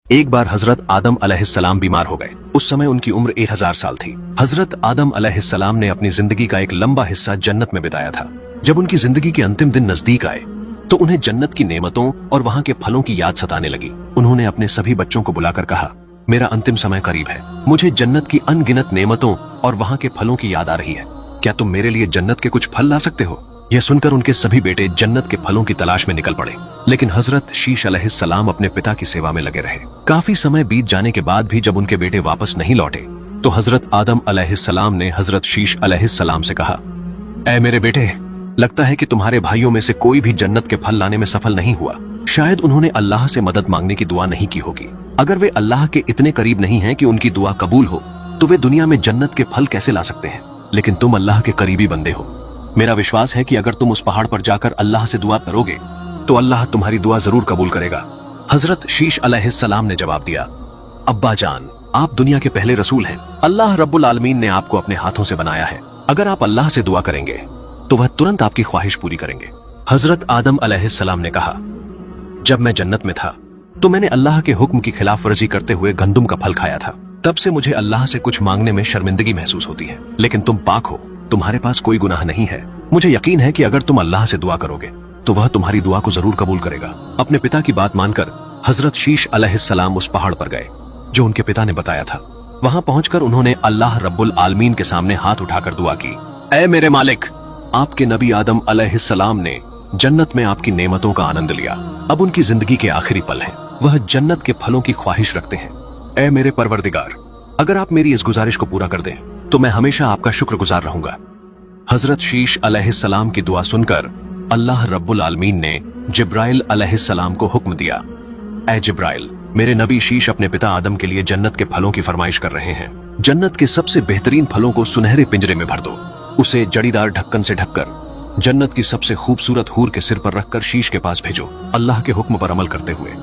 एक बार हजरत आदम अलैहिस्सलाम बीमार हो गए। उस समय उनकी उम्र 1000 साल थी। हजरत आदम अलैहिस्सलाम ने अपनी जिंदगी का एक लंबा हिस्सा जन्नत में बिताया था। जब उनकी जिंदगी के अंतिम दिन नजदीक आए तो उन्हें जन्नत की नेमतों और वहां के फलों की याद सताने लगी। उन्होंने अपने सभी बच्चों को बुलाकर कहा, मेरा अंतिम समय करीब है, मुझे जन्नत की अनगिनत नेमतों और वहां के फलों की याद आ रही है। क्या तुम मेरे लिए जन्नत के कुछ फल ला सकते हो? यह सुनकर उनके सभी बेटे जन्नत के फलों की तलाश में निकल पड़े। लेकिन हजरत शीश अलैहिस्सलाम अपने पिता की सेवा में लगे रहे। काफी समय बीत जाने के बाद भी जब उनके बेटे वापस नहीं लौटे तो हजरत आदम अलैहिस्सलाम ने हजरत शीश अलैहिस्सलाम से कहा, ऐ मेरे बेटे, लगता है कि तुम्हारे भाइयों में से कोई भी जन्नत के फल लाने में सफल नहीं हुआ। शायद उन्होंने अल्लाह से मदद मांगने की दुआ नहीं की होगी। अगर वे अल्लाह के इतने करीब नहीं हैं कि उनकी दुआ कबूल हो तो वे दुनिया में जन्नत के फल कैसे ला सकते हैं? लेकिन तुम अल्लाह के करीबी बंदे हो। मेरा विश्वास है कि अगर तुम उस पहाड़ पर जाकर अल्लाह से दुआ करोगे तो अल्लाह तुम्हारी दुआ जरूर कबूल करेगा। हजरत शीश अलैहिस्सलाम ने जवाब दिया, अब्बा जान, आप दुनिया के पहले रसूल हैं। अल्लाह रब्बुल आलमीन ने आपको अपने हाथों से बनाया है। अगर आप अल्लाह से दुआ करेंगे तो वह तुरंत आपकी ख्वाहिश पूरी करेंगे। हजरत आदम अलैहिस्सलाम ने कहा, जब मैं जन्नत में था तो मैंने अल्लाह के हुक्म की खिलाफ वर्जी करते हुए गंदुम का फल खाया था। तब से मुझे अल्लाह से कुछ मांगने में शर्मिंदगी महसूस होती है। लेकिन तुम पाक हो, तुम्हारे पास कोई गुनाह नहीं है। मुझे यकीन है कि अगर तुम अल्लाह से दुआ करोगे तो वह तुम्हारी दुआ को जरूर कबूल करेगा। अपने पिता की बात मानकर हजरत शीश अलैहिस्सलाम उस पहाड़ पर गए जो उनके पिता ने बताया था। वहां पहुंचकर उन्होंने अल्लाह रब्बुल आलमीन के सामने हाथ उठाकर दुआ की, ऐ मेरे मालिक, आपके नबी आदम अलैहिस्सलाम ने जन्नत में आपकी नेमतों का आनंद लिया। अब उनकी जिंदगी के आखिरी पल हैं। वह जन्नत के फलों की ख्वाहिश रखते हैं। ऐ मेरे परवरदिगार, अगर आप मेरी इस गुजारिश को पूरा कर दें तो मैं हमेशा आपका शुक्रगुजार रहूंगा। हजरत शीश अलैहिस्सलाम की दुआ सुनकर अल्लाह रब्बुल आलमीन ने जिब्राइल अलैहिस्सलाम को हुक्म दिया, ऐ जिब्राइल, मेरे नबी शीश अपने पिता आदम के लिए जन्नत के फलों की फरमाइश कर रहे हैं। जन्नत के सबसे बेहतरीन फलों को सुनहरे पिंजरे में भर दो। उसे जड़ीदार ढक्कन से ढककर जन्नत की सबसे खूबसूरत हूर के सिर पर रखकर शीश के पास भेजो। अल्लाह के हुक्म पर अमल करते हुए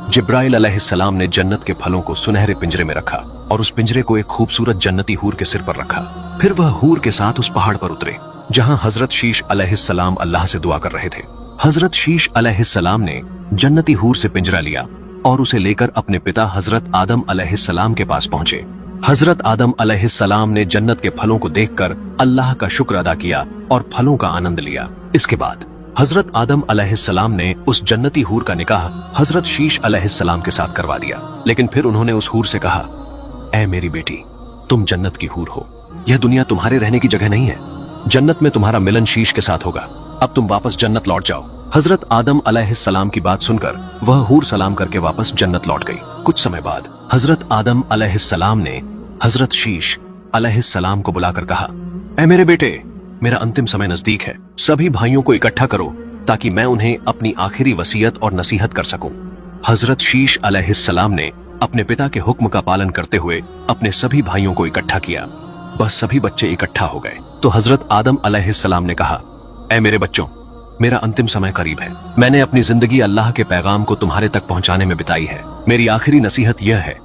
जिब्राइल अलैहिस्सलाम ने जन्नत के फलों को सुनहरे पिंजरे में रखा और उस पिंजरे को एक खूबसूरत जन्नती हूर के सिर पर रखा। फिर वह हूर के साथ उस पहाड़ पर उतरे जहां हजरत शीश अलैहिस्सलाम अल्लाह से दुआ कर रहे थे। हजरत शीश अलैहिस्सलाम ने जन्नती हूर से पिंजरा लिया और उसे लेकर अपने पिता हजरत आदम अलैहिस्सलाम के पास पहुंचे। हजरत आदम अलैहिस्सलाम ने जन्नत के फलों को देखकर अल्लाह का शुक्र अदा किया और फलों का आनंद लिया। इसके बाद हजरत आदम अलैहिस्सलाम ने उस जन्नती हूर का निकाह हजरत शीश अलैहिस्सलाम के साथ करवा दिया। लेकिन फिर उन्होंने उस हूर से कहा, ऐ मेरी बेटी, तुम जन्नत की हूर हो। यह दुनिया तुम्हारे रहने की जगह नहीं है। जन्नत में तुम्हारा मिलन शीश के साथ होगा। अब तुम वापस जन्नत लौट जाओ। हजरत आदम अलैहिस्सलाम की बात सुनकर वह हूर सलाम करके वापस जन्नत लौट गई। कुछ समय बाद हजरत आदम अलैहिस्सलाम ने हजरत शीश अलैहिस्सलाम को बुलाकर कहा, ऐ मेरे बेटे, मेरा अंतिम समय नजदीक है। सभी भाइयों को इकट्ठा करो ताकि मैं उन्हें अपनी आखिरी वसीयत और नसीहत कर सकूं। हजरत शीश अलैहिस्सलाम ने अपने पिता के हुक्म का पालन करते हुए अपने सभी भाइयों को इकट्ठा किया। बस सभी बच्चे इकट्ठा हो गए तो हजरत आदम अलैहिस्सलाम ने कहा, ऐ मेरे बच्चों, मेरा अंतिम समय करीब है। मैंने अपनी जिंदगी अल्लाह के पैगाम को तुम्हारे तक पहुंचाने में बिताई है। मेरी आखिरी नसीहत यह है,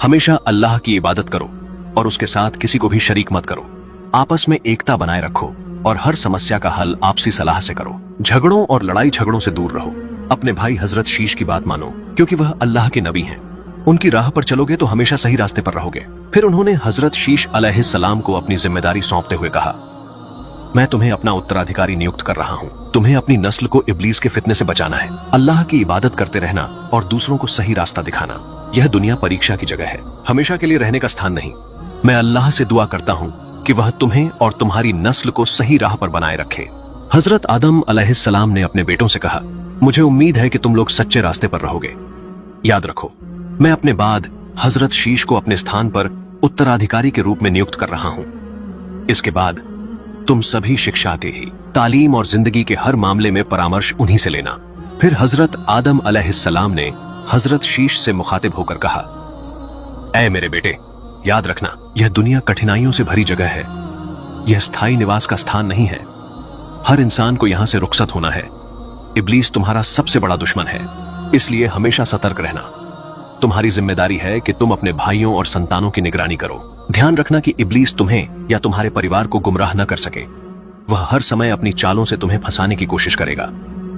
हमेशा अल्लाह की इबादत करो और उसके साथ किसी को भी शरीक मत करो। आपस में एकता बनाए रखो और हर समस्या का हल आपसी सलाह से करो। झगड़ों और लड़ाई झगड़ों से दूर रहो। अपने भाई हजरत शीश की बात मानो क्योंकि वह अल्लाह के नबी हैं। उनकी राह पर चलोगे तो हमेशा सही रास्ते पर रहोगे। फिर उन्होंने हजरत शीश अलैहिस्सलाम को अपनी जिम्मेदारी सौंपते हुए कहा, मैं तुम्हें अपना उत्तराधिकारी नियुक्त कर रहा हूँ। तुम्हें अपनी नस्ल को इब्लीस के फितने से बचाना है। अल्लाह की इबादत करते रहना और दूसरों को सही रास्ता दिखाना। यह दुनिया परीक्षा की जगह है, हमेशा के लिए रहने का स्थान नहीं। मैं अल्लाह से दुआ करता हूँ कि वह तुम्हें और तुम्हारी नस्ल को सही राह पर बनाए रखे। हजरत आदम अलैहिस्सलाम ने अपने बेटों से कहा, मुझे उम्मीद है कि तुम लोग सच्चे रास्ते पर रहोगे। याद रखो, मैं अपने बाद हजरत शीश को अपने स्थान पर उत्तराधिकारी के रूप में नियुक्त कर रहा हूं। इसके बाद तुम सभी शिक्षा के ही, तालीम और जिंदगी के हर मामले में परामर्श उन्हीं से लेना। फिर हजरत आदम अलैहिस्सलाम ने हजरत शीश से मुखातिब होकर कहा, ऐ मेरे बेटे, याद रखना, यह दुनिया कठिनाइयों से भरी जगह है। यह स्थायी निवास का स्थान नहीं है। हर इंसान को यहां से रुखसत होना है। इब्लीस तुम्हारा सबसे बड़ा दुश्मन है, इसलिए हमेशा सतर्क रहना। तुम्हारी जिम्मेदारी है कि तुम अपने भाइयों और संतानों की निगरानी करो। ध्यान रखना कि इब्लीस तुम्हें या तुम्हारे परिवार को गुमराह न कर सके। वह हर समय अपनी चालों से तुम्हें फंसाने की कोशिश करेगा।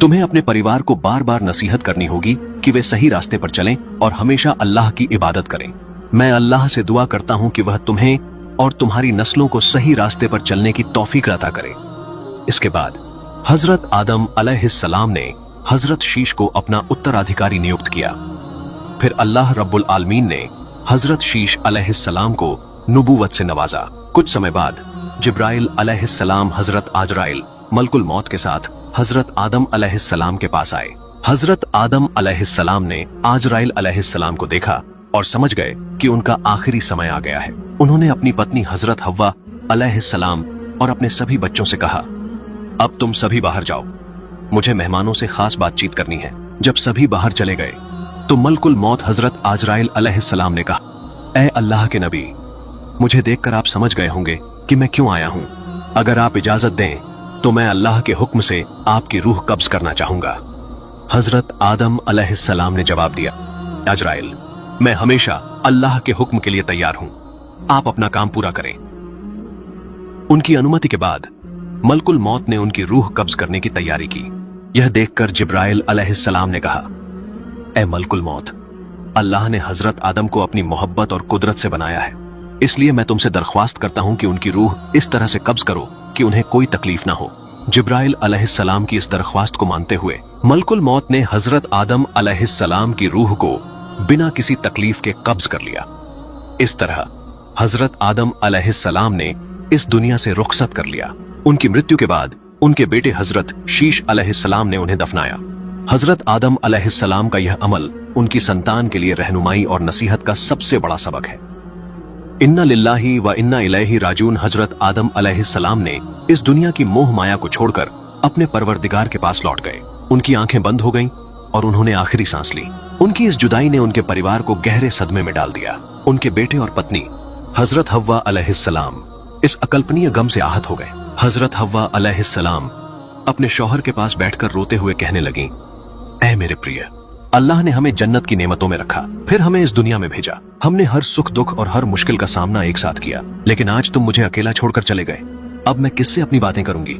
तुम्हें अपने परिवार को बार बार नसीहत करनी होगी कि वे सही रास्ते पर चलें और हमेशा अल्लाह की इबादत करें। मैं अल्लाह से दुआ करता हूं कि वह तुम्हें और तुम्हारी नस्लों को सही रास्ते पर चलने की तौफीक अता करे। इसके बाद हजरत आदम अलैहिस्सलाम ने हजरत शीश को अपना उत्तराधिकारी नियुक्त किया। फिर अल्लाह रब्बुल आलमीन ने हजरत शीश अलैहिस्सलाम को नुबुवत से नवाजा। कुछ समय बाद जिब्राइल अलैहिस्सलाम हजरत आजराइल मलकुल मौत के साथ हजरत आदम अलैहिस्सलाम के पास आए। हजरत आदम अलैहिस्सलाम ने आजराइल अलैहिस्सलाम को देखा और समझ गए कि उनका आखिरी समय आ गया है। उन्होंने अपनी पत्नी हजरत हव्वा अलैहिस्सलाम और अपने सभी बच्चों से कहा, अब तुम सभी बाहर जाओ, मुझे मेहमानों से खास बातचीत करनी है। जब सभी बाहर चले गए तो मलकुल मौत हजरत आजराइल अलैहिस्सलाम ने कहा, ए अल्लाह के नबी, मुझे देखकर आप समझ गए होंगे कि मैं क्यों आया हूं। अगर आप इजाजत दें तो मैं अल्लाह के हुक्म से आपकी रूह कब्ज करना चाहूंगा। हजरत आदम अलैहिस्सलाम ने जवाब दिया, आजराइल, मैं हमेशा अल्लाह के हुक्म के लिए तैयार हूं, आप अपना काम पूरा करें। उनकी अनुमति के बाद मलकुल मौत ने उनकी रूह कब्ज करने की तैयारी की। यह देखकर जिब्राइल अलैहिस्सलाम ने कहा, ए मलकुल मौत, अल्लाह ने हजरत आदम को अपनी मोहब्बत और कुदरत से बनाया है, इसलिए मैं तुमसे दरख्वास्त करता हूं कि उनकी रूह इस तरह से कब्ज करो कि उन्हें कोई तकलीफ ना हो। जिब्राइल अलैहिस्सलाम की इस दरख्वास्त को मानते हुए मलकुल मौत ने हजरत आदम अलैहिस्सलाम की रूह को बिना किसी तकलीफ के कब्ज कर लिया। इस तरह हजरत आदम अलैहिस्सलाम ने इस दुनिया से रुखसत कर लिया। उनकी मृत्यु के बाद उनके बेटे हजरत शीश अलैहिस्सलाम ने उन्हें दफनाया। हजरत आदम अलैहिस्सलाम का यह अमल उनकी संतान के लिए रहनुमाई और नसीहत का सबसे बड़ा सबक है। इन्ना लिल्लाही व इन्ना इलैहि राजिऊन। हजरत आदम अलैहिस्सलाम ने इस दुनिया की मोह माया को छोड़कर अपने परवरदिगार के पास लौट गए। उनकी आंखें बंद हो गईं और उन्होंने आखिरी सांस ली। उनकी इस जुदाई ने उनके परिवार को गहरे सदमे में डाल दिया। उनके बेटे और पत्नी हजरत हव्वा अलैहिस्सलाम इस अकल्पनीय गम से आहत हो गए। हजरत हव्वा अलैहिस्सलाम अपने शौहर के पास बैठकर रोते हुए कहने लगीं, ऐ मेरे प्रिय, अल्लाह ने हमें जन्नत की नेमतों में रखा, फिर हमें इस दुनिया में भेजा। हमने हर सुख दुख और हर मुश्किल का सामना एक साथ किया, लेकिन आज तुम मुझे अकेला छोड़कर चले गए। अब मैं किससे अपनी बातें करूंगी,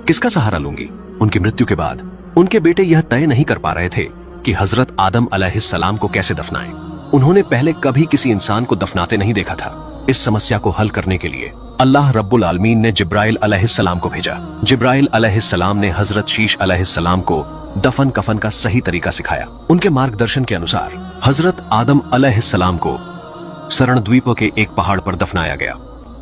किसका सहारा लूंगी? उनकी मृत्यु के बाद उनके बेटे यह तय नहीं कर पा रहे थे कि हजरत आदम अलैहिस्सलाम को कैसे दफनाएं। उन्होंने पहले कभी किसी इंसान को दफनाते नहीं देखा था। इस समस्या को हल करने के लिए अल्लाह रब्बुल आलमीन ने जिब्राइल अलैहिस्सलाम को भेजा। जिब्राइल अलैहिस्सलाम ने हजरत शीश अलैहिस्सलाम को दफन कफन का सही तरीका सिखाया। उनके मार्गदर्शन के अनुसार हजरत आदम अलैहिस्सलाम को सरण द्वीप के एक पहाड़ पर दफनाया गया।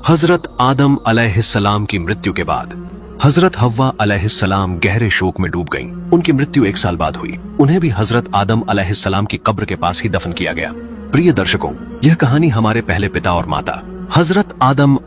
हजरत आदम अलैहिस्सलाम की मृत्यु के बाद हजरत हव्वा अलैहिस्सलाम गहरे शोक में डूब गईं। उनकी मृत्यु 1 साल बाद हुई। उन्हें भी हजरत आदम अलैहिस्सलाम की कब्र के पास ही दफन किया गया। प्रिय दर्शकों, यह कहानी हमारे पहले पिता और माता हजरत आदम